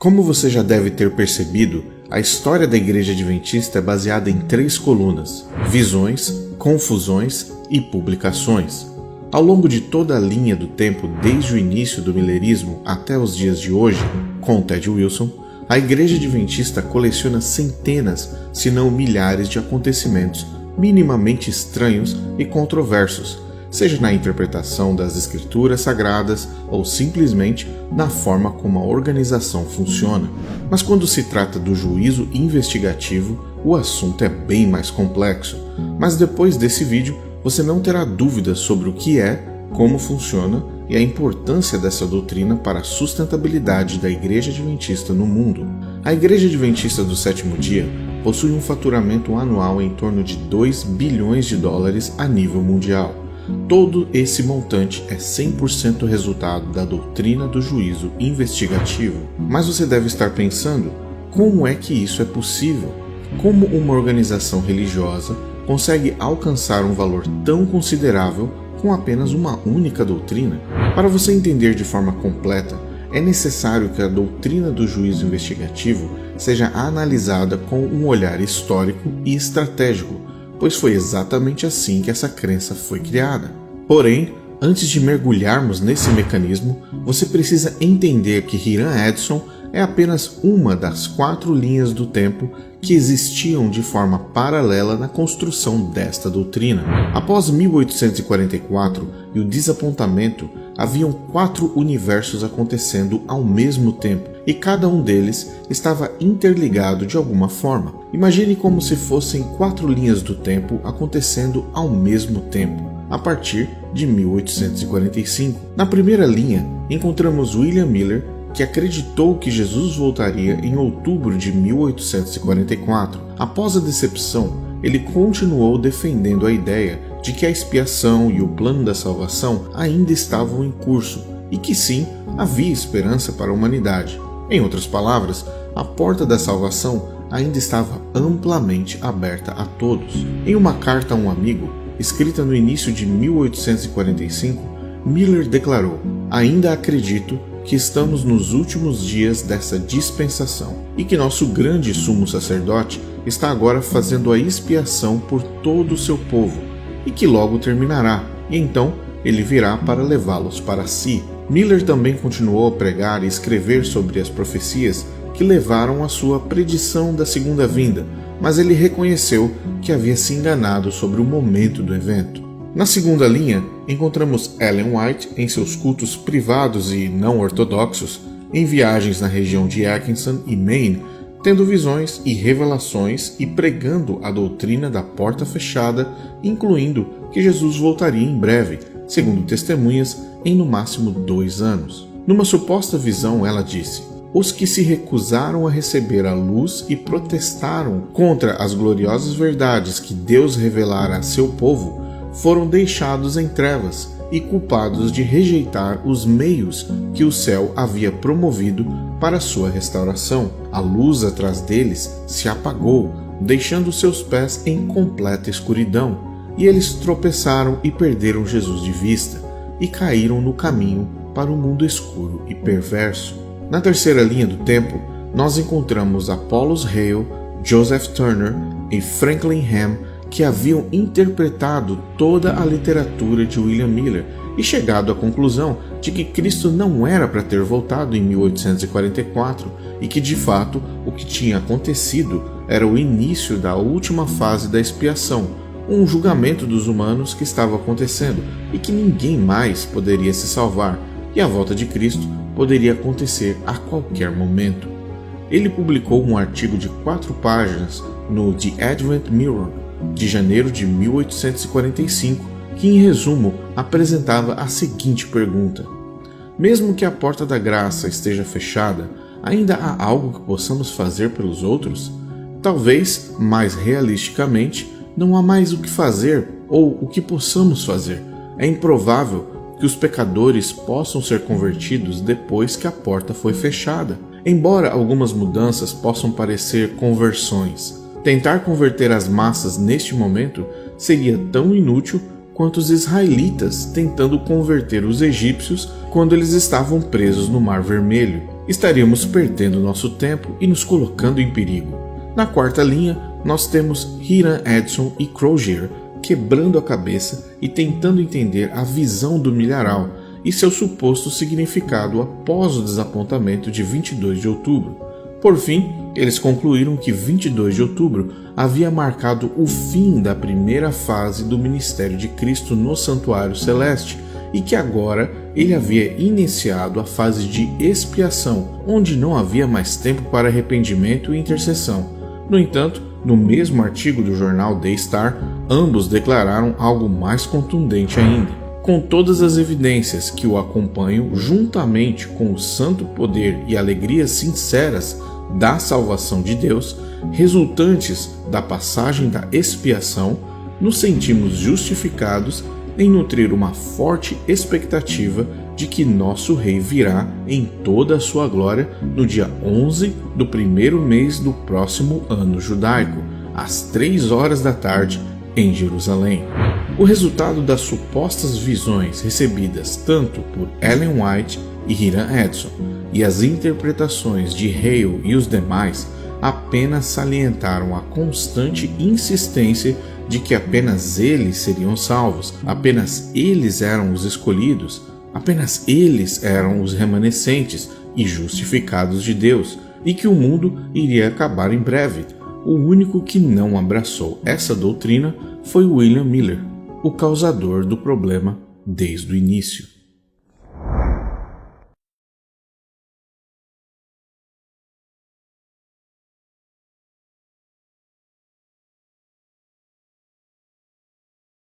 Como você já deve ter percebido, a história da Igreja Adventista é baseada em 3 colunas: visões, confusões e publicações. Ao longo de toda a linha do tempo, desde o início do milenismo até os dias de hoje, com Ted Wilson, a Igreja Adventista coleciona centenas, se não milhares de acontecimentos minimamente estranhos e controversos, seja na interpretação das escrituras sagradas ou simplesmente na forma como a organização funciona. Mas quando se trata do juízo investigativo, o assunto é bem mais complexo. Mas depois desse vídeo, você não terá dúvidas sobre o que é, como funciona e a importância dessa doutrina para a sustentabilidade da Igreja Adventista no mundo. A Igreja Adventista do Sétimo Dia possui um faturamento anual em torno de 2 bilhões de dólares a nível mundial. Todo esse montante é 100% resultado da doutrina do juízo investigativo. Mas você deve estar pensando, como é que isso é possível? Como uma organização religiosa consegue alcançar um valor tão considerável com apenas uma única doutrina? Para você entender de forma completa, é necessário que a doutrina do juízo investigativo seja analisada com um olhar histórico e estratégico, pois foi exatamente assim que essa crença foi criada. Porém, antes de mergulharmos nesse mecanismo, você precisa entender que Hiram Edson é apenas uma das 4 linhas do tempo que existiam de forma paralela na construção desta doutrina. Após 1844 e o desapontamento, haviam 4 universos acontecendo ao mesmo tempo, e cada um deles estava interligado de alguma forma. Imagine como se fossem 4 linhas do tempo acontecendo ao mesmo tempo, a partir de 1845. Na primeira linha, encontramos William Miller, que acreditou que Jesus voltaria em outubro de 1844. Após a decepção, ele continuou defendendo a ideia de que a expiação e o plano da salvação ainda estavam em curso e que sim, havia esperança para a humanidade. Em outras palavras, a porta da salvação ainda estava amplamente aberta a todos. Em uma carta a um amigo, escrita no início de 1845, Miller declarou: "Ainda acredito que estamos nos últimos dias dessa dispensação e que nosso grande sumo sacerdote está agora fazendo a expiação por todo o seu povo e que logo terminará, e então ele virá para levá-los para si." Miller também continuou a pregar e escrever sobre as profecias que levaram à sua predição da segunda vinda, mas ele reconheceu que havia se enganado sobre o momento do evento. Na segunda linha, encontramos Ellen White em seus cultos privados e não ortodoxos, em viagens na região de Atkinson e Maine, tendo visões e revelações e pregando a doutrina da porta fechada, incluindo que Jesus voltaria em breve, segundo testemunhas, em no máximo 2 anos. Numa suposta visão, ela disse: "Os que se recusaram a receber a luz e protestaram contra as gloriosas verdades que Deus revelara a seu povo foram deixados em trevas e culpados de rejeitar os meios que o céu havia promovido para sua restauração. A luz atrás deles se apagou, deixando seus pés em completa escuridão, e eles tropeçaram e perderam Jesus de vista, e caíram no caminho para o mundo escuro e perverso." Na terceira linha do tempo, nós encontramos Apollos Hale, Joseph Turner e Franklin Ham, que haviam interpretado toda a literatura de William Miller e chegado à conclusão de que Cristo não era para ter voltado em 1844 e que, de fato, o que tinha acontecido era o início da última fase da expiação, um julgamento dos humanos que estava acontecendo e que ninguém mais poderia se salvar, e a volta de Cristo poderia acontecer a qualquer momento. Ele publicou um artigo de 4 páginas no The Advent Mirror, de janeiro de 1845, que em resumo apresentava a seguinte pergunta: mesmo que a porta da graça esteja fechada, ainda há algo que possamos fazer pelos outros? Talvez, mais realisticamente, não há mais o que fazer ou o que possamos fazer. É improvável que os pecadores possam ser convertidos depois que a porta foi fechada. Embora algumas mudanças possam parecer conversões, tentar converter as massas neste momento seria tão inútil quanto os israelitas tentando converter os egípcios quando eles estavam presos no Mar Vermelho. estaríamos perdendo nosso tempo e nos colocando em perigo. Na quarta linha, nós temos Hiram Edson e Crozier quebrando a cabeça e tentando entender a visão do milharal e seu suposto significado após o desapontamento de 22 de outubro. Por fim, eles concluíram que 22 de outubro havia marcado o fim da primeira fase do ministério de Cristo no santuário celeste e que agora ele havia iniciado a fase de expiação, onde não havia mais tempo para arrependimento e intercessão. No entanto, no mesmo artigo do jornal The Star, ambos declararam algo mais contundente ainda. Com todas as evidências que o acompanham, juntamente com o santo poder e alegrias sinceras da salvação de Deus, resultantes da passagem da expiação, nos sentimos justificados em nutrir uma forte expectativa de que nosso Rei virá em toda a sua glória no dia 11 do primeiro mês do próximo ano judaico, às 3 horas da tarde, em Jerusalém. O resultado das supostas visões recebidas tanto por Ellen White e Hiram Edson e as interpretações de Hale e os demais apenas salientaram a constante insistência de que apenas eles seriam salvos, apenas eles eram os escolhidos, apenas eles eram os remanescentes e justificados de Deus, e que o mundo iria acabar em breve. O único que não abraçou essa doutrina foi William Miller, o causador do problema desde o início.